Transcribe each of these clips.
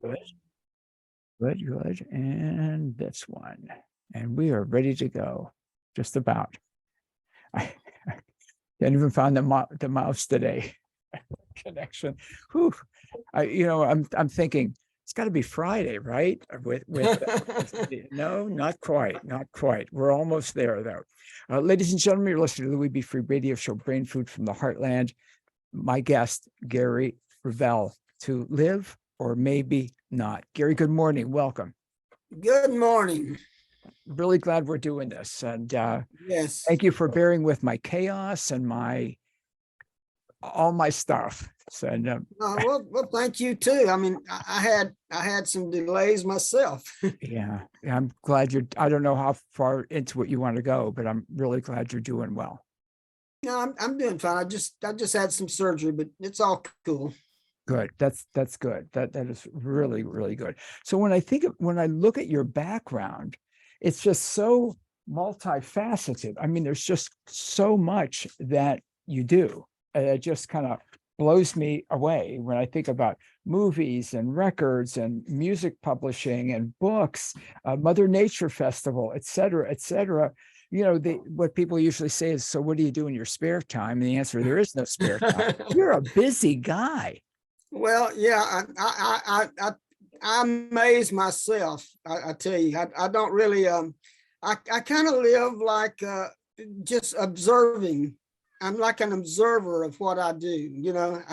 Good, good, good. And this one. And we are ready to go. Just about. I didn't even find the mouse today. Connection. Whew. I'm thinking it's got to be Friday, right? No, not quite, not quite. We're almost there, though. Ladies and gentlemen, you're listening to the We Be Free radio show, Brain Food from the Heartland. My guest, Gary Revel, to live or maybe not. Gary, good morning. Welcome. Good morning. Really glad we're doing this. And Yes. thank you for bearing with my chaos and all my stuff. So, well, thank you too. I mean, I had some delays myself. yeah, I'm glad I don't know how far into it you want to go, but I'm really glad you're doing well. No, I'm doing fine. I just had some surgery, but it's all cool. Good. That's good. That is really, really good. So when I look at your background, it's just so multifaceted. I mean, there's just so much that you do. It just kind of blows me away when I think about movies and records and music publishing and books, Mother Nature Festival, et cetera, et cetera. What people usually say is, so what do you do in your spare time? And the answer, there is no spare time. You're a busy guy. Well, yeah, I amaze myself. I tell you, I don't really, I kind of live like just observing. I'm like an observer of what I do.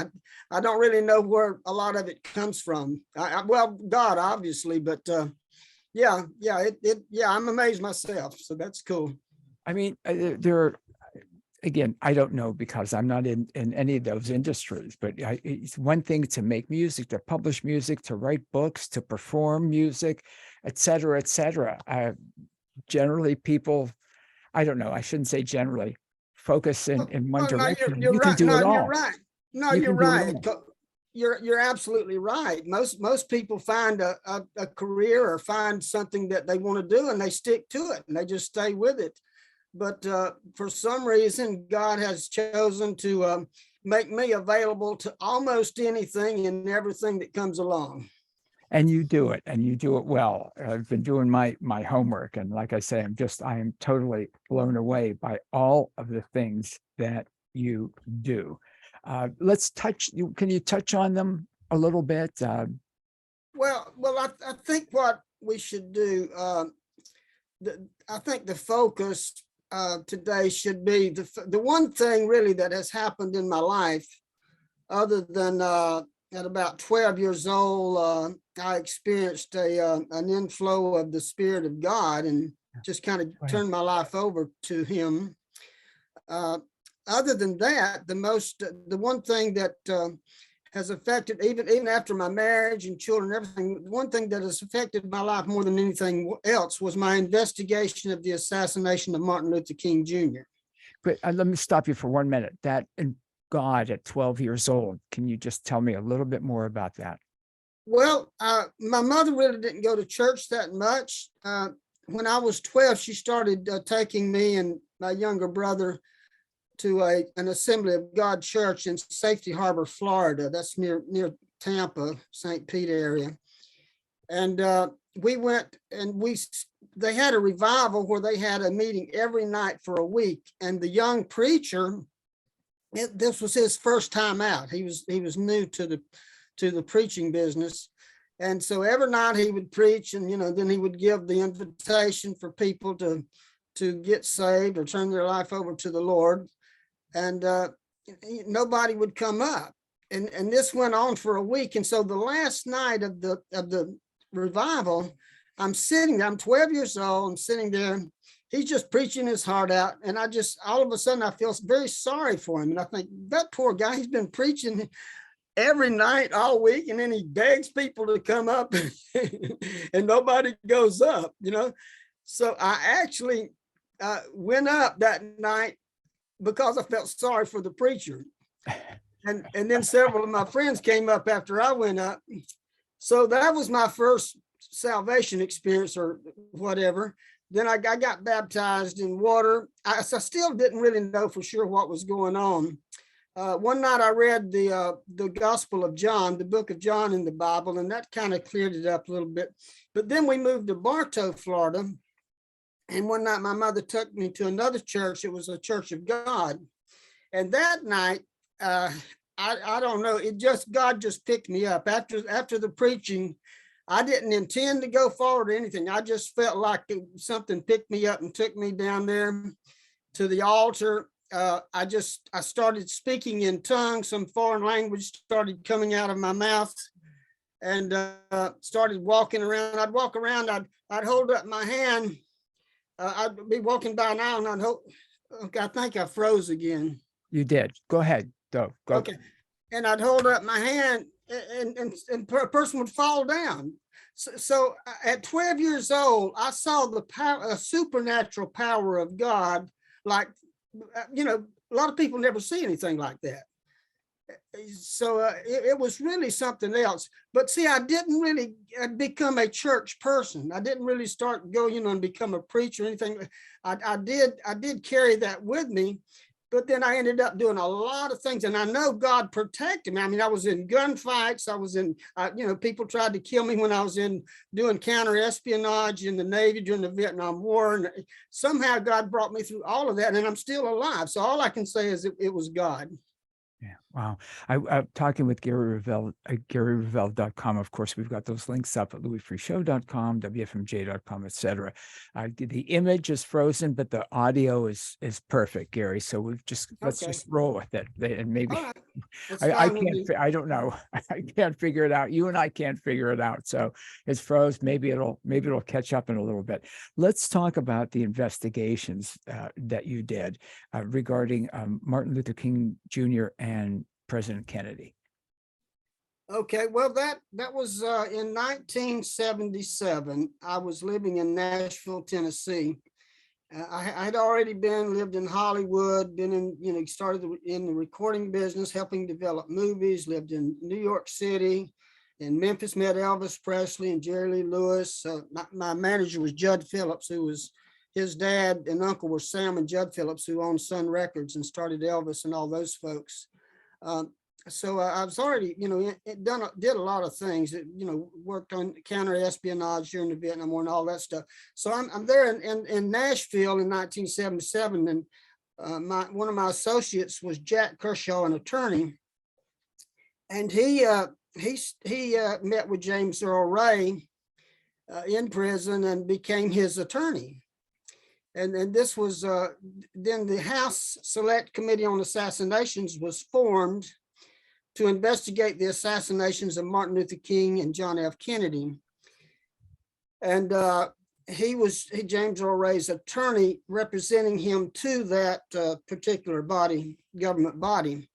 I don't really know where a lot of it comes from. Well, God, obviously, but yeah, I'm amazed myself. So that's cool. I mean, again, I don't know because I'm not in any of those industries, but it's one thing to make music, to publish music, to write books, to perform music, et cetera, et cetera. Generally people, I don't know, I shouldn't say generally, focus in one direction. You're You can right. do it all. You're right. No, you're right. You're absolutely right. Most people find a career or find something that they want to do and they stick to it and they just stay with it. But for some reason, God has chosen to make me available to almost anything and everything that comes along. And you do it, and you do it well. I've been doing my homework, and like I say, I am totally blown away by all of the things that you do. Let's touch. Can you touch on them a little bit? Well, I think what we should do. I think the focus today should be the one thing really that has happened in my life, other than at about 12 years old, I experienced an inflow of the Spirit of God and just kind of turned my life over to Him. Other than that, the one thing that has affected, even after my marriage and children, everything, one thing that has affected my life more than anything else was my investigation of the assassination of Martin Luther King Jr. But let me stop you for 1 minute. That and God at 12 years old. Can you just tell me a little bit more about that? Well, my mother really didn't go to church that much. When I was 12, she started taking me and my younger brother to an Assembly of God church in Safety Harbor, Florida. That's near Tampa, St. Pete area. And we went and they had a revival where they had a meeting every night for a week. And the young preacher, this was his first time out. He was new to the preaching business. And so every night he would preach, and then he would give the invitation for people to get saved or turn their life over to the Lord. And nobody would come up. And this went on for a week. And so the last night of the revival, I'm 12 years old, I'm sitting there. He's just preaching his heart out. And all of a sudden, I feel very sorry for him. And I think, that poor guy, he's been preaching every night all week. And then he begs people to come up and nobody goes up, So I actually went up that night because I felt sorry for the preacher. And then several of my friends came up after I went up. So that was my first salvation experience or whatever. Then I got baptized in water. I still didn't really know for sure what was going on. One night I read the Gospel of John, the book of John in the Bible, and that kind of cleared it up a little bit. But then we moved to Bartow, Florida. And one night my mother took me to another church. It was a Church of God. And that night, I don't know, God just picked me up. After the preaching, I didn't intend to go forward or anything. I just felt like something picked me up and took me down there to the altar. I started speaking in tongues. Some foreign language started coming out of my mouth, and started walking around. I'd walk around, I'd hold up my hand. I'd be walking by an aisle and I'd hope, okay, I think I froze again. You did. Go ahead. Go. Okay. And I'd hold up my hand and a person would fall down. So at 12 years old, I saw the power, a supernatural power of God. Like, a lot of people never see anything like that. So it was really something else. But see, I didn't really become a church person. I didn't really start going, and become a preacher or anything. I did carry that with me, but then I ended up doing a lot of things, and I know God protected me. I mean, I was in gunfights. I was in, people tried to kill me when I was doing counter espionage in the Navy during the Vietnam War, and somehow God brought me through all of that, and I'm still alive. So all I can say is it was God. Yeah. Wow. I'm talking with Gary Revel at GaryRevel.com. Of course, we've got those links up at louisfreeshow.com, WFMJ.com, etc. The image is frozen, but the audio is perfect, Gary. So let's just roll with it. And maybe I don't know. I can't figure it out. You and I can't figure it out. So it's froze. Maybe it'll catch up in a little bit. Let's talk about the investigations that you did regarding Martin Luther King Jr. and President Kennedy. Okay, well, that was in 1977. I was living in Nashville, Tennessee. I had already lived in Hollywood, started in the recording business, helping develop movies, lived in New York City, in Memphis, met Elvis Presley and Jerry Lee Lewis. My manager was Judd Phillips, who was, his dad and uncle were Sam and Judd Phillips, who owned Sun Records and started Elvis and all those folks. So I was already, did a lot of things, worked on counter espionage during the Vietnam War and all that stuff. So I'm there in Nashville in 1977, and one of my associates was Jack Kershaw, an attorney, and he met with James Earl Ray in prison and became his attorney. And this was then the House Select Committee on Assassinations was formed to investigate the assassinations of Martin Luther King and John F. Kennedy. And James Earl Ray's attorney, representing him to that particular government body.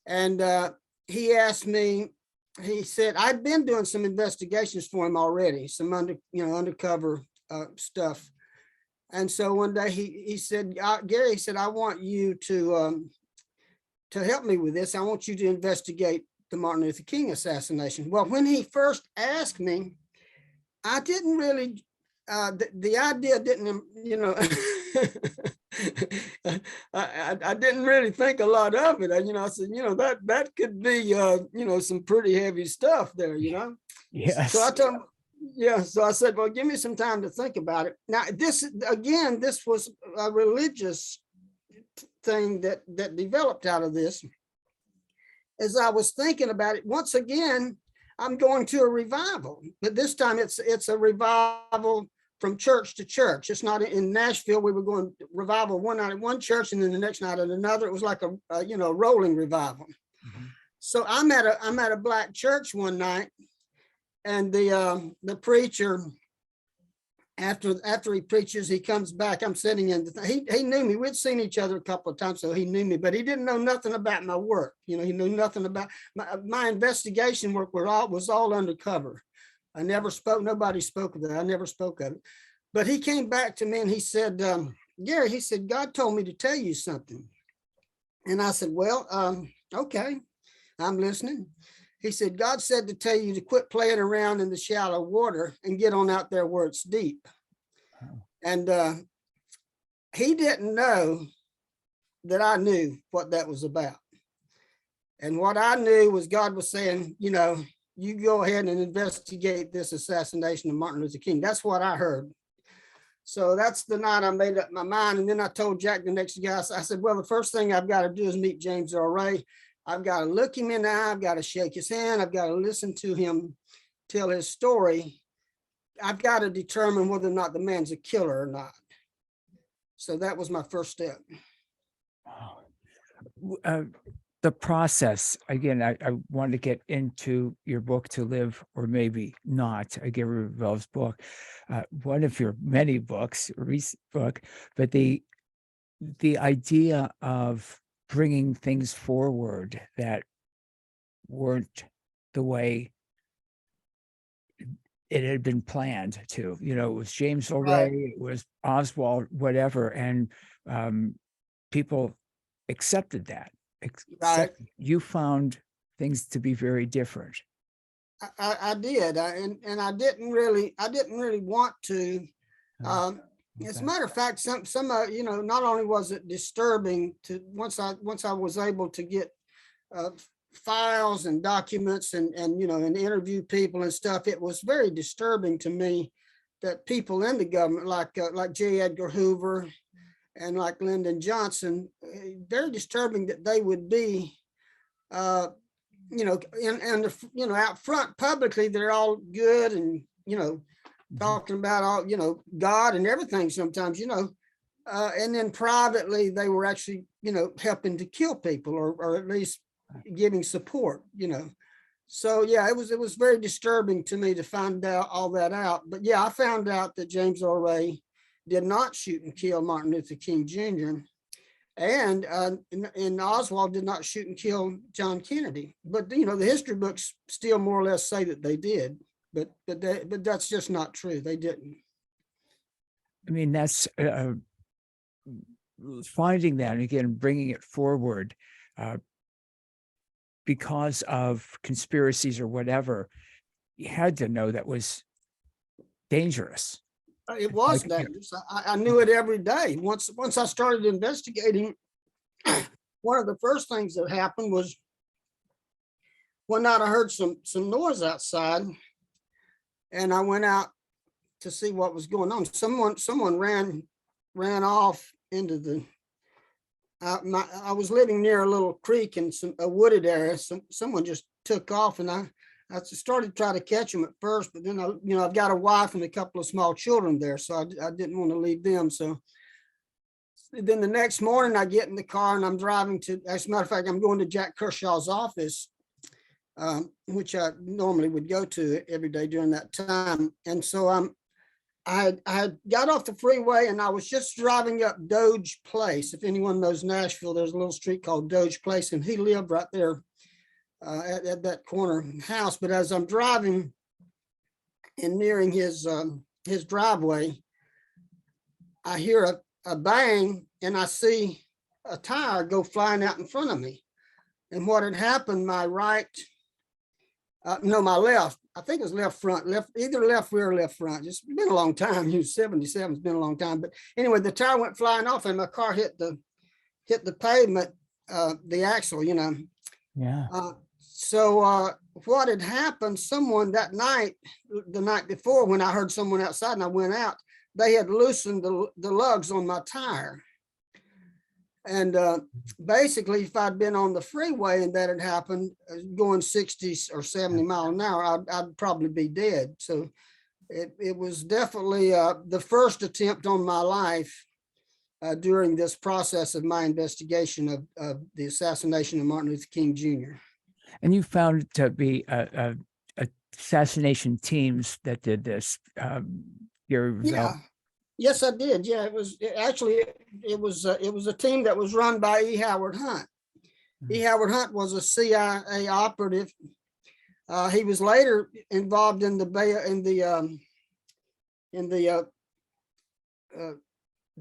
And he asked me, he said, I'd been doing some investigations for him already, some undercover stuff. And so one day he said, Gary, he said, I want you to help me with this. I want you to investigate the Martin Luther King assassination. Well, when he first asked me, I didn't really, the idea didn't, I didn't really think a lot of it. I said, that could be, some pretty heavy stuff there, Yes. So I told him, yeah. So I said, well, give me some time to think about it. Now, this was a religious thing that developed out of this. As I was thinking about it, once again, I'm going to a revival, but this time it's a revival from church to church. It's not in Nashville. We were going revival one night at one church and then the next night at another. It was like a rolling revival. Mm-hmm. So I'm at a black church one night, and the preacher, after he preaches, he comes back. I'm sitting in he knew me. We'd seen each other a couple of times, so he knew me, but he didn't know nothing about my work. He knew nothing about my investigation work. Was all undercover. I never spoke. Nobody spoke of that. I never spoke of it. But he came back to me and he said, Gary, he said, God told me to tell you something. And I said, well, okay, I'm listening. He said, God said to tell you to quit playing around in the shallow water and get on out there where it's deep. Oh. And he didn't know that I knew what that was about. And what I knew was God was saying, you know, you go ahead and investigate this assassination of Martin Luther King. That's what I heard. So that's the night I made up my mind. And then I told Jack the next guy, I said, well, the first thing I've got to do is meet James Earl Ray. I've got to look him in the eye. I've got to shake his hand. I've got to listen to him tell his story. I've got to determine whether or not the man's a killer or not. So that was my first step. The process, again, I want to get into your book, To Live or Maybe Not, again, Revel's book, one of your many books, recent book, but the idea of bringing things forward that weren't the way it had been planned to, you know, it was James Earl Ray, it was Oswald, whatever, and people accepted that. Except you found things to be very different. I did, and I didn't really want to. As a matter of fact, some you know, not only was it disturbing to once I was able to get files and documents and you know, and interview people and stuff, it was very disturbing to me that people in the government like J. Edgar Hoover and like Lyndon Johnson, very disturbing that they would be, you know, and you know, out front publicly, they're all good and, you know, talking about all, you know, God and everything sometimes, you know, and then privately, they were actually, you know, helping to kill people or at least giving support, you know. So yeah, it was very disturbing to me to find out all that out. But yeah, I found out that James Earl Ray did not shoot and kill Martin Luther King Jr. And Oswald did not shoot and kill John Kennedy. But you know, the history books still more or less say that they did, but that's just not true. They didn't. I mean, that's finding that and again bringing it forward because of conspiracies or whatever. You had to know that was dangerous. It was dangerous. I knew it every day. Once I started investigating, one of the first things that happened was one night I heard some noise outside, and I went out to see what was going on. Someone ran off into the. I was living near a little creek in a wooded area. Someone just took off, and I started trying to catch them at first, but then you know, I've got a wife and a couple of small children there, so I didn't want to leave them. So then the next morning I get in the car and I'm driving to, as a matter of fact, I'm going to Jack Kershaw's office, which I normally would go to every day during that time. And so I got off the freeway and I was just driving up Doge Place. If anyone knows Nashville, there's a little street called Doge Place, and he lived right there at that corner house. But as I'm driving and nearing his driveway, I hear a bang and I see a tire go flying out in front of me. And what had happened, my left, I think it was either left rear or left front. It's been a long time. 77 has been a long time. But anyway, the tire went flying off and my car hit the pavement, the axle, you know. Yeah. So what had happened, someone that night, the night before, when I heard someone outside and I went out, they had loosened the lugs on my tire. And basically, if I'd been on the freeway and that had happened, going 60 or 70 miles an hour, I'd probably be dead. So it was definitely the first attempt on my life during this process of my investigation of the assassination of Martin Luther King Jr. And you found it to be assassination teams that did this. Yeah. Yes, I did. Yeah, it was a team that was run by E. Howard Hunt. Mm-hmm. E. Howard Hunt was a CIA operative. He was later involved in the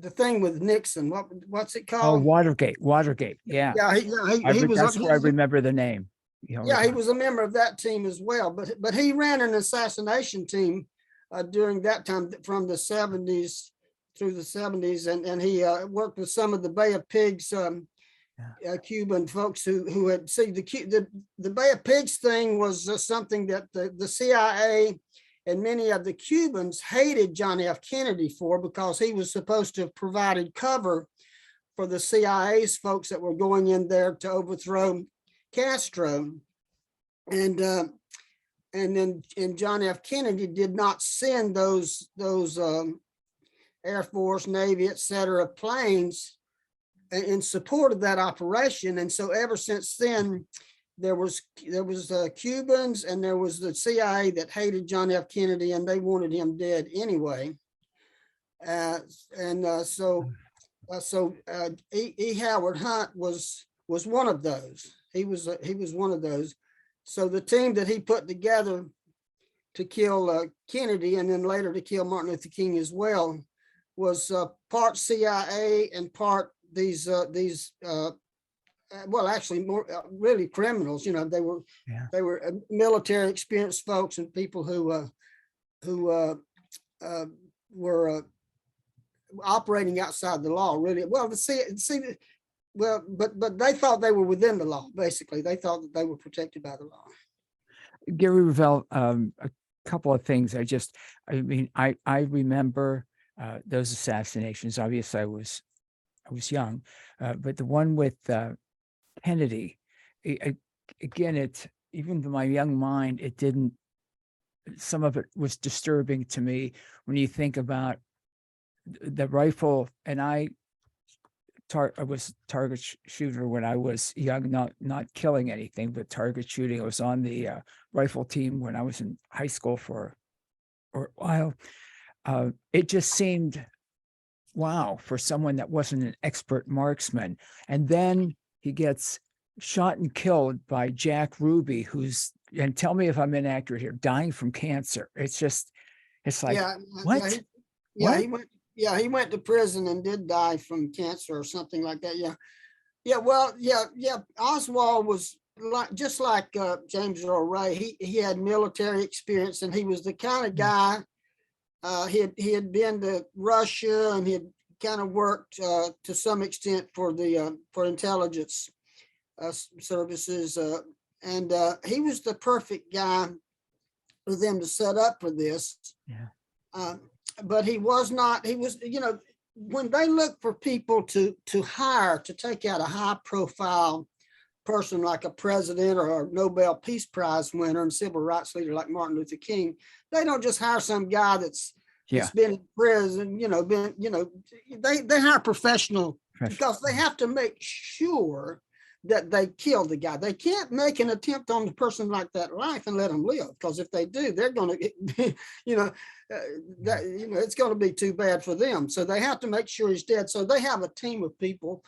thing with Nixon. What's it called? Oh, Watergate. Yeah. Yeah, he was. That's where I remember the name. Yeah, he was a member of that team as well. But he ran an assassination team during that time from the 70s through the 70s, and he worked with some of the Bay of Pigs Cuban folks who had see the Bay of Pigs thing was something that the CIA and many of the Cubans hated John F. Kennedy for, because he was supposed to have provided cover for the CIA's folks that were going in there to overthrow Castro. And John F. Kennedy did not send those Air Force, Navy, et cetera, planes in support of that operation. And so ever since then, there was Cubans and there was the CIA that hated John F. Kennedy, and they wanted him dead anyway. So E. Howard Hunt was one of those. He was one of those. So the team that he put together to kill Kennedy and then later to kill Martin Luther King as well was part CIA and part these well, actually more really criminals. You know, they were military experienced folks and people who were operating outside the law. Really, well, but they thought they were within the law. Basically, they thought that they were protected by the law. Gary Revel, a couple of things. I remember those assassinations. Obviously, I was young, but the one with Kennedy, again, even to my young mind, it didn't. Some of it was disturbing to me when you think about the rifle. And I was target shooter when I was young, not killing anything, but target shooting. I was on the rifle team when I was in high school for a while. It just seemed, wow, for someone that wasn't an expert marksman. And then he gets shot and killed by Jack Ruby, who's, and tell me if I'm inaccurate here, dying from cancer. It's like, what? He went to prison and did die from cancer or something like that. Oswald was just like James Earl Ray. He had military experience, and he was the kind of guy. He had been to Russia, and he had kind of worked to some extent for intelligence services, and he was the perfect guy for them to set up for this. But he was not. He was, when they look for people to hire to take out a high profile person like a president or a Nobel Peace Prize winner and civil rights leader like Martin Luther King, they don't just hire some guy that's been in prison. They hire professional because they have to make sure that they kill the guy. They can't make an attempt on the person like that life and let them live, because if they do, they're going to, it's going to be too bad for them. So they have to make sure he's dead. So they have a team of people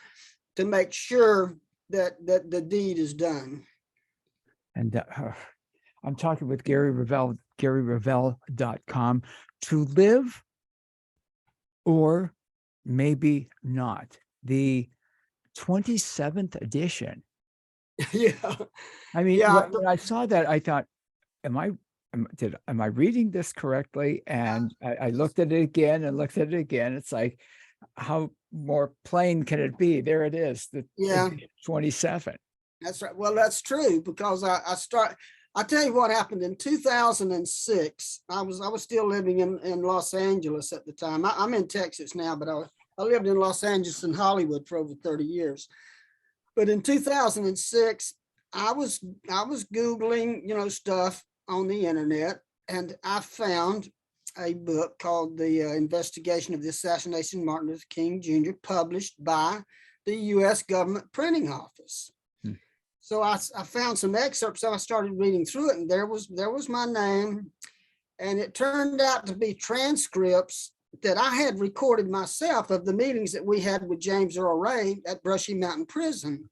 to make sure that the deed is done. And I'm talking with Gary Revel, GaryRevel.com. To live or maybe not. The 27th edition. I mean, when I saw that, I thought, am I reading this correctly? And I looked at it again and looked at it again. It's like, how more plain can it be? There it is, the 27. That's right. Well, that's true, because I tell you what happened in 2006. I was still living in Los Angeles at the time. I'm in Texas now, but I lived in Los Angeles and Hollywood for over 30 years. But in 2006, I was Googling, stuff on the internet, and I found a book called The Investigation of the Assassination of Martin Luther King Jr., published by the U.S. government printing office. So I found some excerpts, so I started reading through it, and there was my name, and it turned out to be transcripts that I had recorded myself of the meetings that we had with James Earl Ray at Brushy Mountain Prison.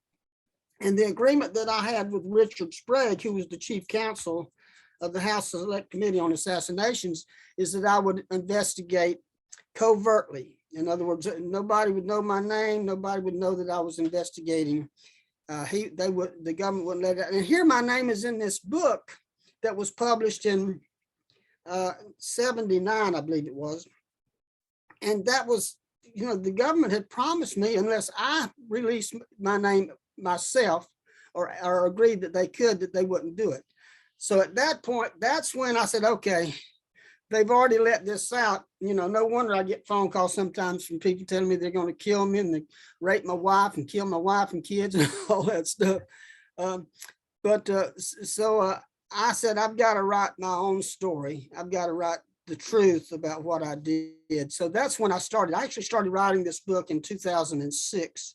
And the agreement that I had with Richard Sprague, who was the chief counsel of the House Select Committee on Assassinations, is that I would investigate covertly. In other words, nobody would know my name. Nobody would know that I was investigating. The government wouldn't let it. And here my name is in this book that was published in 79, I believe it was. And that was the government had promised me, unless I released my name myself or agreed that they could, that they wouldn't do it. So at that point, that's when I said, okay, they've already let this out. No wonder I get phone calls sometimes from people telling me they're going to kill me and they rape my wife and kill my wife and kids and all that stuff. So I said, I've got to write my own story. I've got to write the truth about what I did. So that's when I started. I actually started writing this book in 2006.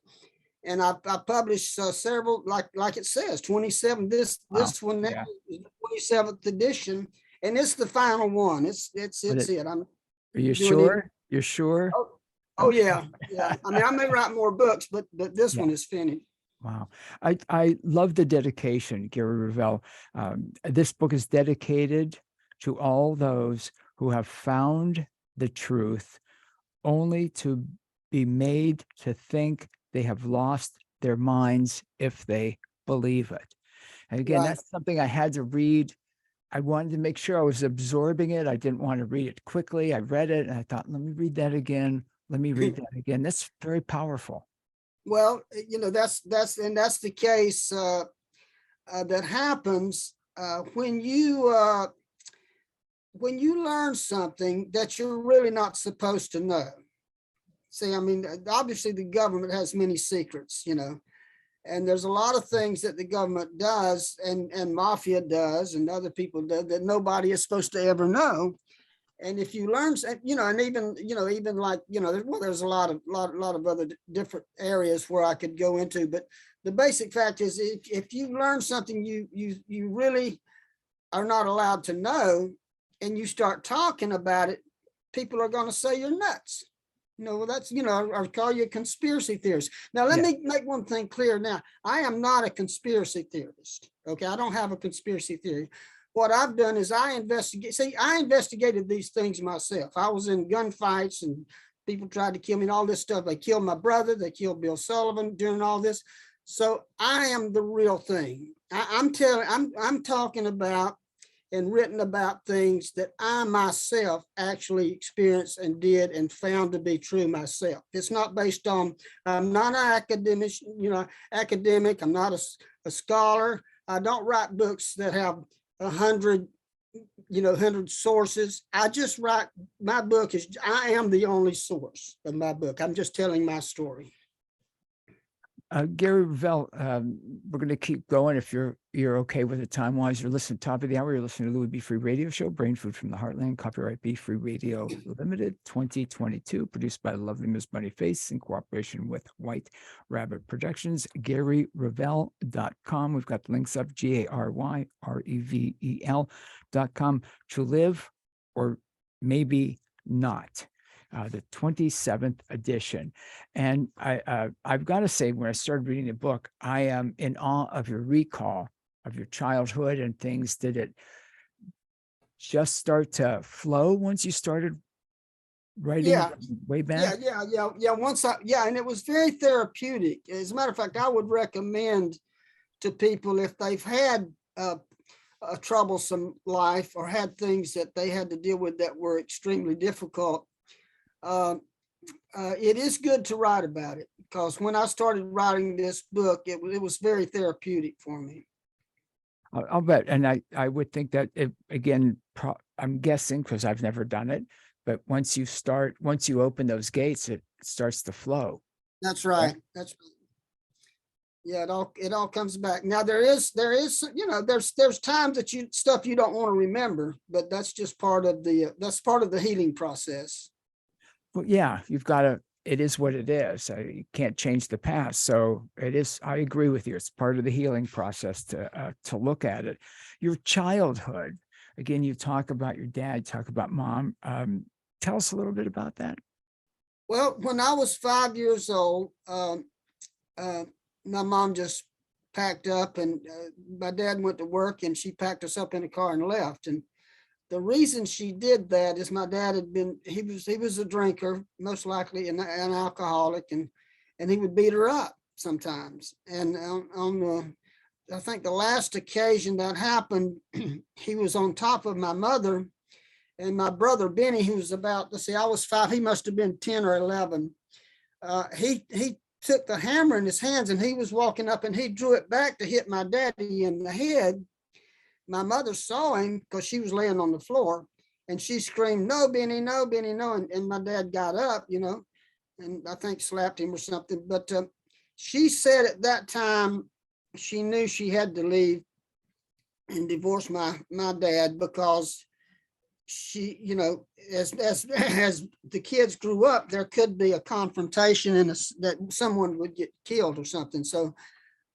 And I published several, like it says, 27. This one now is the 27th edition, and it's the final one. It's it. Are you sure? You're sure? Oh yeah. I mean, I may write more books, but this one is finished. Wow. I love the dedication, Gary Revel. This book is dedicated to all those who have found the truth, only to be made to think they have lost their minds if they believe it. And again, that's something I had to read. I wanted to make sure I was absorbing it. I didn't want to read it quickly. I read it and I thought, let me read that again. Let me read that again. That's very powerful. Well, that's the case that happens when you learn something that you're really not supposed to know. See, I mean, obviously the government has many secrets, and there's a lot of things that the government does and mafia does and other people do that nobody is supposed to ever know. And if you learn, and even like, there's a lot of other different areas where I could go into, but the basic fact is if you learn something you really are not allowed to know and you start talking about it, people are going to say you're nuts. Well, that's, or call you a conspiracy theorist. Now, let me make one thing clear now. I am not a conspiracy theorist. Okay. I don't have a conspiracy theory. What I've done is I investigated these things myself. I was in gunfights and people tried to kill me and all this stuff. They killed my brother. They killed Bill Sullivan during all this. So I am the real thing. I'm talking about and written about things that I myself actually experienced and did and found to be true myself. It's not based on, I'm not an academic. I'm not a scholar. I don't write books that have 100 sources. I just write, my book is, I am the only source of my book. I'm just telling my story. Gary Revel, we're going to keep going. If you're okay with it time-wise, you're listening to Top of the Hour. You're listening to Louis B. Free Radio Show, Brain Food from the Heartland, copyright B. Free Radio Limited, 2022, produced by the lovely Ms. Bonifay in cooperation with White Rabbit Productions. GaryRevel.com. We've got the links up, GaryRevel.com. To live or maybe not. The 27th edition. And I've got to say, when I started reading the book, I am in awe of your recall of your childhood and things. Did it just start to flow once you started writing way back? Yeah. And it was very therapeutic. As a matter of fact, I would recommend to people, if they've had a troublesome life or had things that they had to deal with that were extremely difficult, it is good to write about it, because when I started writing this book, it was very therapeutic for me. I'll bet. And I would think that I'm guessing, because I've never done it, but once you open those gates, it starts to flow. That's right. Right? That's right. Yeah, it all comes back. Now there's times that stuff you don't want to remember, but that's just part of the healing process. Well, yeah, it is what it is. You can't change the past. So it is, I agree with you. It's part of the healing process to look at it. Your childhood, again, you talk about your dad, talk about mom. Tell us a little bit about that. Well, when I was 5 years old, my mom just packed up, and my dad went to work, and she packed us up in a car and left. And the reason she did that is my dad he was a drinker, most likely an alcoholic, and he would beat her up sometimes. And I think the last occasion that happened, he was on top of my mother, And my brother Benny, who's about, let's see, I was 5, he must have been 10 or 11. He took the hammer in his hands and he was walking up and he drew it back to hit my daddy in the head. My mother saw him because she was laying on the floor and she screamed, "No, Benny, no, Benny, no." And my dad got up, and I think slapped him or something. But she said at that time, she knew she had to leave and divorce my dad because she, as the kids grew up, there could be a confrontation and that someone would get killed or something. So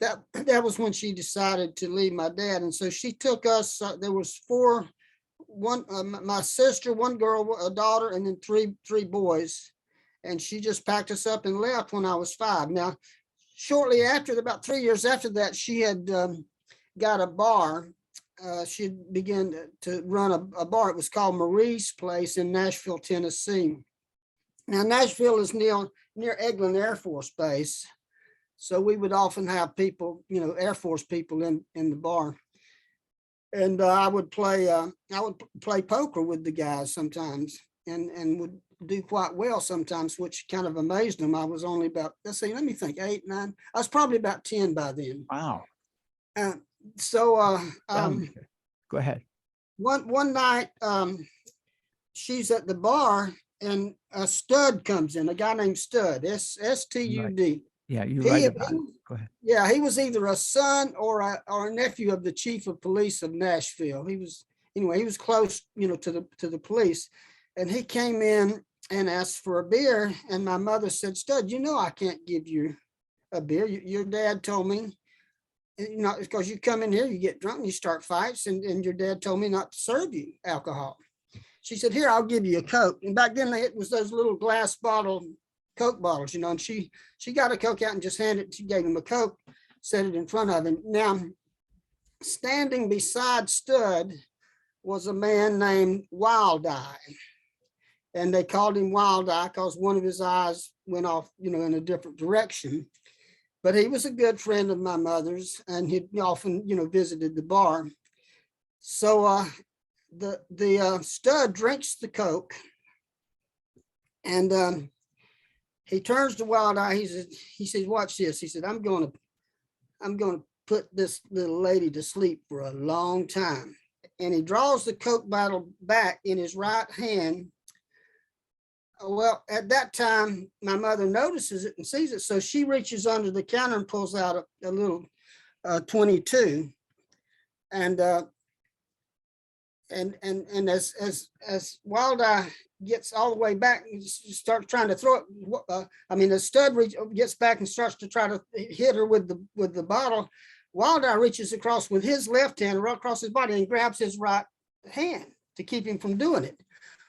that was when she decided to leave my dad. And so she took us, there was my sister, one girl, a daughter, and then three boys. And she just packed us up and left when I was 5. Now, shortly after, about 3 years after that, she had got a bar. She began to run a bar. It was called Marie's Place in Nashville, Tennessee. Now, Nashville is near Eglin Air Force Base. So we would often have people, Air Force people in the bar. And I would play poker with the guys sometimes and would do quite well sometimes, which kind of amazed them. I was only about, let me think, 8, 9. I was probably about 10 by then. Wow. Go ahead. One night, she's at the bar and a stud comes in, a guy named Stud, S-T-U-D. Right. Yeah, you write about it. Go ahead. Yeah, he was either a son or a nephew of the chief of police of Nashville. He was close, to the police. And he came in and asked for a beer. And my mother said, "Stud, I can't give you a beer. Your dad told me, because you come in here, you get drunk and you start fights, and your dad told me not to serve you alcohol." She said, "Here, I'll give you a Coke." And back then it was those little glass bottle Coke bottles, and she got a Coke out and just she gave him a Coke, set it in front of him. Now, standing beside Stud was a man named Wild Eye. And they called him Wild Eye because one of his eyes went off, in a different direction. But he was a good friend of my mother's, and he often, visited the bar. So the Stud drinks the Coke, and he turns to Wild Eye. He says, "Watch this." He said, I'm going to put this little lady to sleep for a long time." And he draws the Coke bottle back in his right hand. Well, at that time, my mother notices it and sees it. So she reaches under the counter and pulls out a little 22. And as Wild Eye gets all the way back and starts trying to throw it, the Stud gets back and starts to try to hit her with the bottle. Wild Eye reaches across with his left hand right across his body and grabs his right hand to keep him from doing it.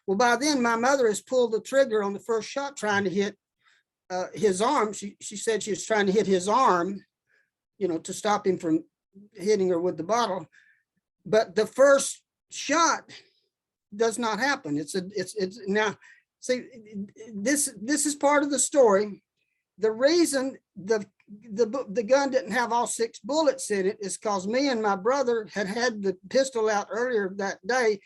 Well, by then my mother has pulled the trigger on the first shot, trying to hit his arm. She said she was trying to hit his arm, to stop him from hitting her with the bottle. But the first shot does not happen. It's now, see, this is part of the story. The reason the gun didn't have all 6 bullets in it is because me and my brother had the pistol out earlier that day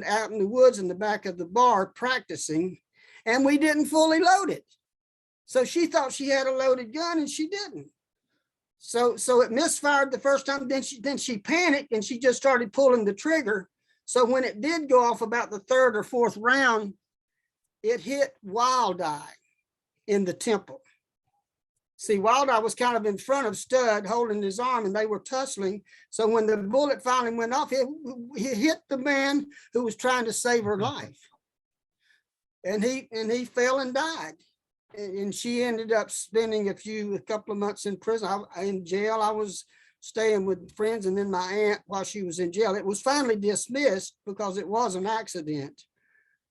out in the woods in the back of the bar practicing, and we didn't fully load it. So she thought she had a loaded gun and she didn't. So it misfired the first time. Then she panicked and she just started pulling the trigger. So when it did go off about the 3rd or 4th round, it hit Wild Eye in the temple. See, Wild Eye was kind of in front of Stud holding his arm, and they were tussling. So when the bullet finally went off, it hit the man who was trying to save her life. And he fell and died. And she ended up spending a couple of months in prison. In jail. I was staying with friends, and then my aunt while she was in jail. It was finally dismissed because it was an accident.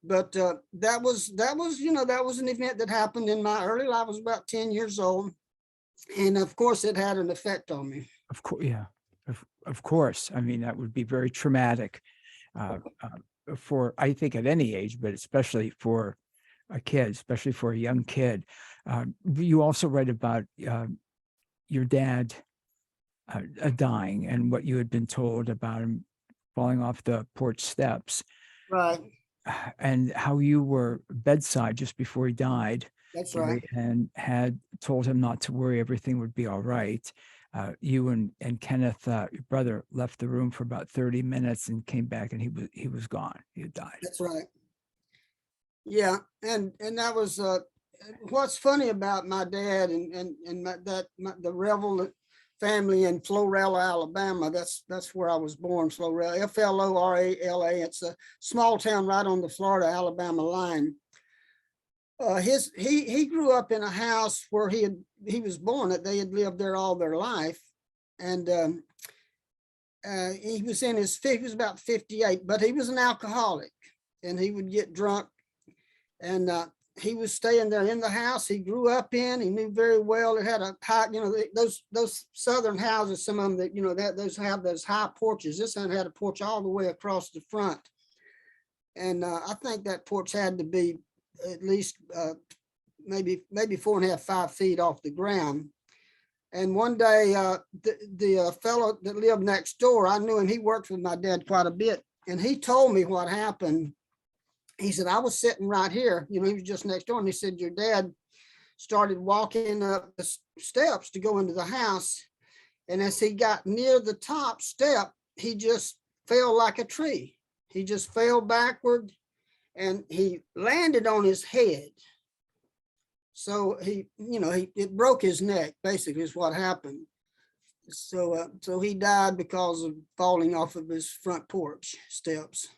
But that was an event that happened in my early life. I was about 10 years old. And of course, it had an effect on me. Of course, yeah. Of course. I mean, that would be very traumatic for, I think, at any age, but especially for a kid, especially for a young kid. You also write about your dad dying and what you had been told about him falling off the porch steps. Right. and how you were bedside just before he died, That's Gary, right. and had told him not to worry, everything would be all right. You and Kenneth, your brother, left the room for about 30 minutes and came back, and he was gone. He had died. That's right. Yeah, and that was what's funny about my dad and the Revel family in Florala, Alabama. That's where I was born. Florala, Florala. It's a small town right on the Florida-Alabama line. He grew up in a house where he was born. That they had lived there all their life, and he was he was about 58, but he was an alcoholic, and he would get drunk. And he was staying there in the house he grew up in. He knew very well. It had a high, those southern houses, some of them that, those have those high porches. This one had a porch all the way across the front. And I think that porch had to be at least maybe 4.5, 5 feet off the ground. And one day, the fellow that lived next door, I knew him. He worked with my dad quite a bit. And he told me what happened. He said, I was sitting right here, he was just next door. And he said, your dad started walking up the steps to go into the house. And as he got near the top step, he just fell like a tree. He just fell backward and he landed on his head. So it broke his neck, basically, is what happened. So he died because of falling off of his front porch steps.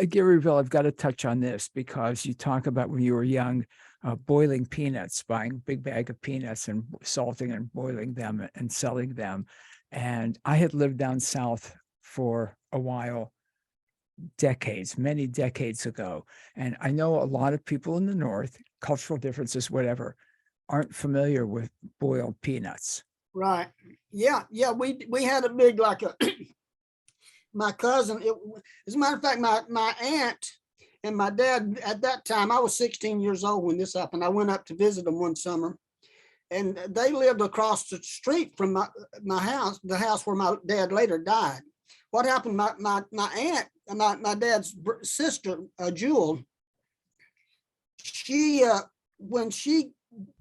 Gary Revel, I've got to touch on this because you talk about when you were young, boiling peanuts, buying a big bag of peanuts and salting and boiling them and selling them. And I had lived down south for a while, many decades ago. And I know a lot of people in the North, cultural differences, whatever, aren't familiar with boiled peanuts. Right. Yeah. We had a big, like a my cousin, as a matter of fact, my aunt and my dad at that time, I was 16 years old when this happened. I went up to visit them one summer, and they lived across the street from my house, the house where my dad later died. What happened? My aunt, my dad's sister, Jewel, she when she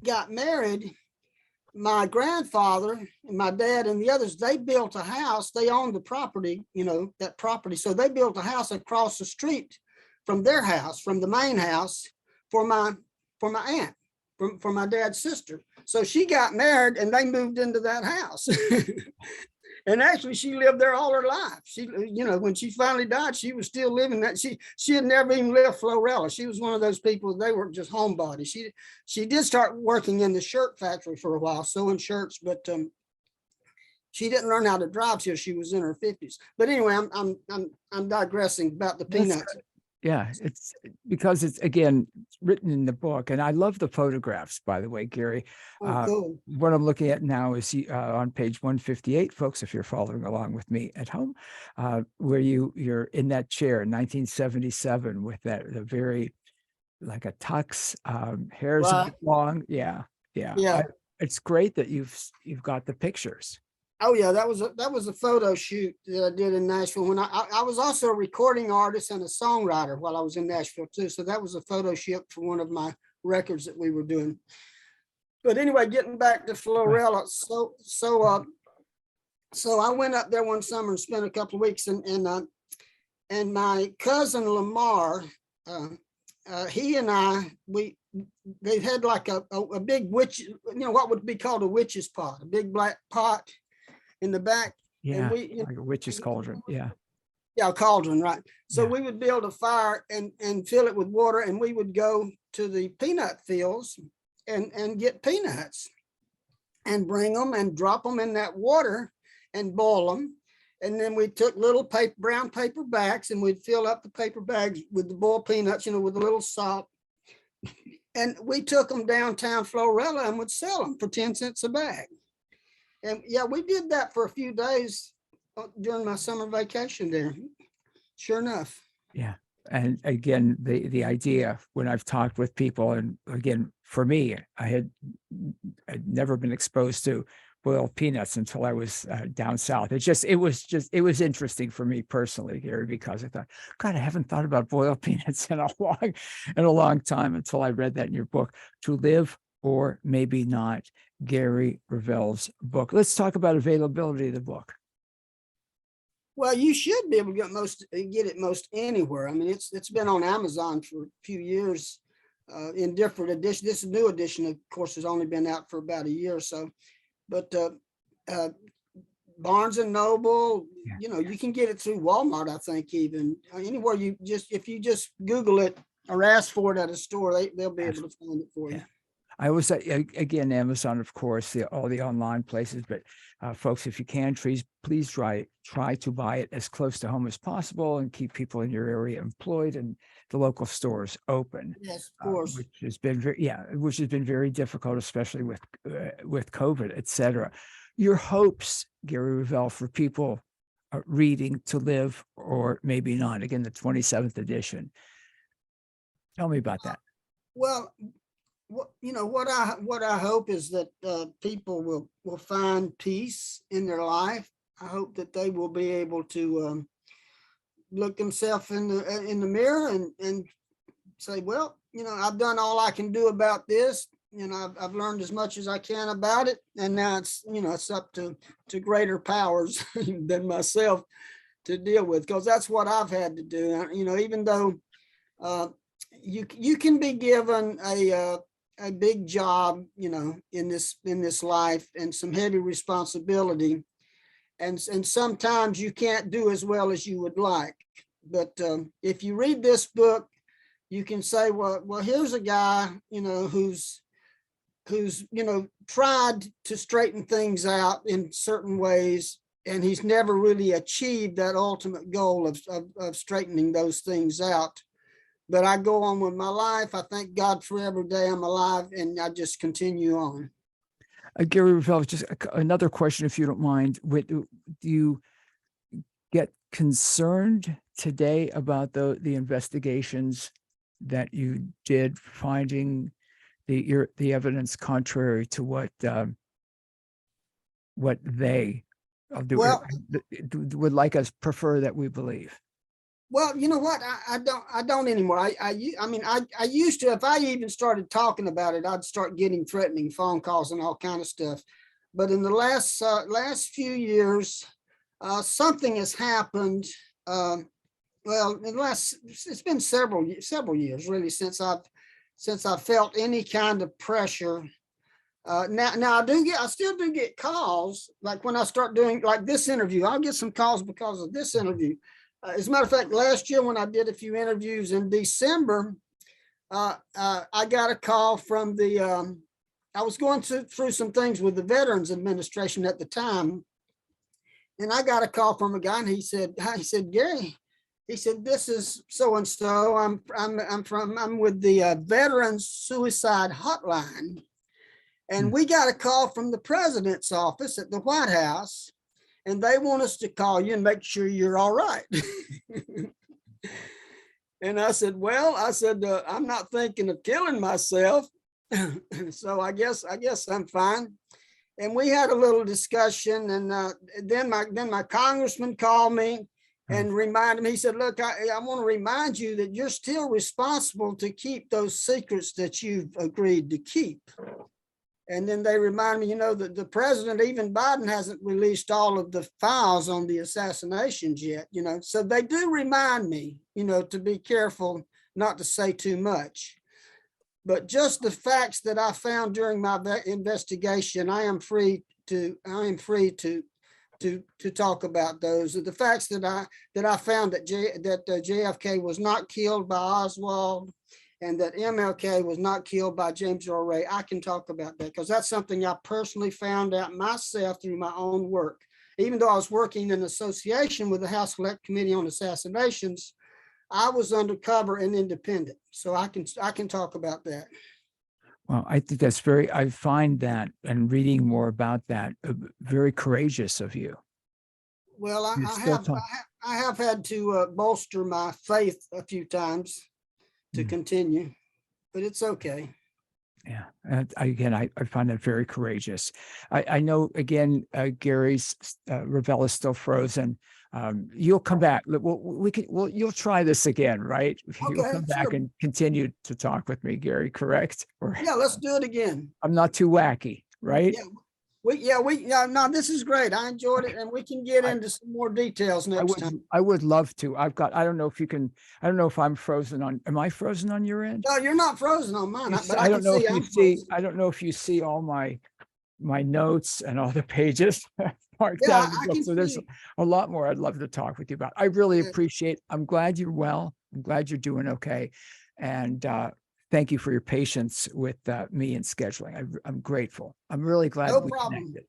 got married, my grandfather and my dad and the others, they built a house. They owned the property, that property. So they built a house across the street from their house, from the main house, for my aunt, for my dad's sister. So she got married and they moved into that house. And actually, she lived there all her life. She, when she finally died, she was still living that. She had never even left Florala. She was one of those people, they were just homebodies. She did start working in the shirt factory for a while, sewing shirts, but she didn't learn how to drive till she was in her 50s. But anyway, I'm digressing about the peanuts. Yeah, it's because it's, again, written in the book. And I love the photographs, by the way, Gary. Cool. What I'm looking at now is on page 158, folks, if you're following along with me at home, where you're in that chair in 1977 with the very, like a tux, hair's a bit long. Yeah. It's great that you've got the pictures. Oh yeah, that was a photo shoot that I did in Nashville. When I was also a recording artist and a songwriter while I was in Nashville too. So that was a photo shoot for one of my records that we were doing. But anyway, getting back to Florala, so I went up there one summer and spent a couple of weeks, and my cousin Lamar, he and I, they had like a big witch, what would be called a witch's pot, a big black pot in the back. Yeah, and like a witch's cauldron. Yeah, cauldron, right? So yeah. we would build a fire and fill it with water, and we would go to the peanut fields and get peanuts and bring them and drop them in that water and boil them. And then we took little brown paper bags and we'd fill up the paper bags with the boiled peanuts, with a little salt. And we took them downtown Florala and would sell them for 10 cents a bag. And yeah, we did that for a few days during my summer vacation there. Sure enough. Yeah. And again, the idea when I've talked with people, and again, for me, I'd never been exposed to boiled peanuts until I was down south. It was interesting for me personally, Gary, because I thought, God, I haven't thought about boiled peanuts in a long time until I read that in your book, To Live or Maybe Not, Gary Revel's book. Let's talk about availability of the book. Well, you should be able to get it most anywhere. I mean, it's been on Amazon for a few years in different editions. This new edition, of course, has only been out for about a year or so. But Barnes and Noble, you can get it through Walmart, I think, even anywhere if you just Google it or ask for it at a store, they'll be able to find it for you. I always say, again, Amazon, of course, all the online places, but folks, if you can, please try to buy it as close to home as possible and keep people in your area employed and the local stores open. Yes, of course. Which has been very difficult, especially with COVID, et cetera. Your hopes, Gary Revel, for people reading To Live or Maybe Not, again, the 27th edition. Tell me about that. Well, what I hope is that people will find peace in their life. I hope that they will be able to look themselves in the mirror and say, well, I've done all I can do about this. I've learned as much as I can about it, and now it's up to greater powers than myself to deal with, because that's what I've had to do. Even though you can be given a big job, in this life, and some heavy responsibility, and sometimes you can't do as well as you would like. But if you read this book, you can say, well, here's a guy, who's tried to straighten things out in certain ways, and he's never really achieved that ultimate goal of straightening those things out. But I go on with my life. I thank God for every day I'm alive, and I just continue on. Gary Revel, just another question, if you don't mind. Do you get concerned today about the investigations that you did, finding the evidence contrary to what they would like us prefer that we believe? Well, you know what? I don't anymore. I used to. If I even started talking about it, I'd start getting threatening phone calls and all kind of stuff. But in the last few years, something has happened. It's been several years really since I've felt any kind of pressure. Now I still do get calls, like when I start doing like this interview. I'll get some calls because of this interview. As a matter of fact, last year when I did a few interviews in December, I got a call from I was going through some things with the Veterans Administration at the time, and I got a call from a guy, and he said, Gary, he said, this is so and so. I'm with the Veterans Suicide Hotline, and we got a call from the president's office at the White House, and they want us to call you and make sure you're all right. And I said, I'm not thinking of killing myself. So I guess I'm fine. And we had a little discussion, and then my congressman called me and reminded me. He said, look, I want to remind you that you're still responsible to keep those secrets that you've agreed to keep. And then they remind me, that the president, even Biden, hasn't released all of the files on the assassinations yet, so they do remind me, to be careful not to say too much. But just the facts that I found during my investigation, I am free to talk about those. The facts that I found that JFK was not killed by Oswald, and that MLK was not killed by James Earl Ray. I can talk about that because that's something I personally found out myself through my own work. Even though I was working in association with the House Select Committee on Assassinations, I was undercover and independent. So I can talk about that. Well, I think I find that, and reading more about that, very courageous of you. Well, I have had to bolster my faith a few times to continue, but it's okay. Yeah. And I find that very courageous. I know again, Gary's Revel is still frozen. You'll come back. You'll try this again, right? You'll Okay, come back sure. and continue to talk with me, Gary, correct? Or Yeah, let's do it again. I'm not too wacky, right? Yeah, no, this is great. I enjoyed it, and we can get I- into some more details next time. I would love to. I don't know if you can, I don't know if I'm frozen am I frozen on your end? No, you're not frozen on mine, but I I can don't know see if you I'm see, frozen. I don't know if you see all my notes and all the pages marked Yeah, down in the I book. can So there's see. a lot more I'd love to talk with you about. I really Yeah. appreciate, I'm glad you're well. I'm glad you're doing okay. And thank you for your patience with me and scheduling. I'm grateful. I'm really glad No we problem. connected.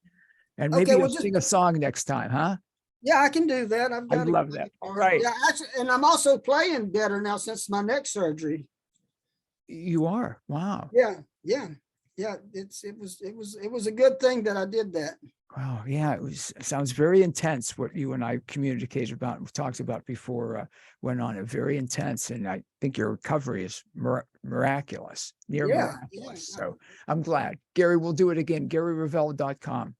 And Okay, maybe well, you'll just sing a song next time, huh? yeah, I can do that. I've I got a love that. guitar. Right. Yeah, actually, and I'm also playing better now since my neck surgery. You are. Wow. Yeah, yeah, yeah. It was a good thing that I did that. Wow. Yeah, it sounds very intense what you and I communicated about, we talked about before went on. It very intense. And I think your recovery is miraculous, near Yeah, miraculous. So I'm glad. Gary, we'll do it again. GaryRevel.com.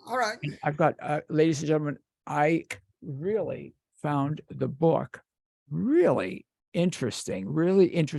All right. And I've got, ladies and gentlemen, I really found the book really interesting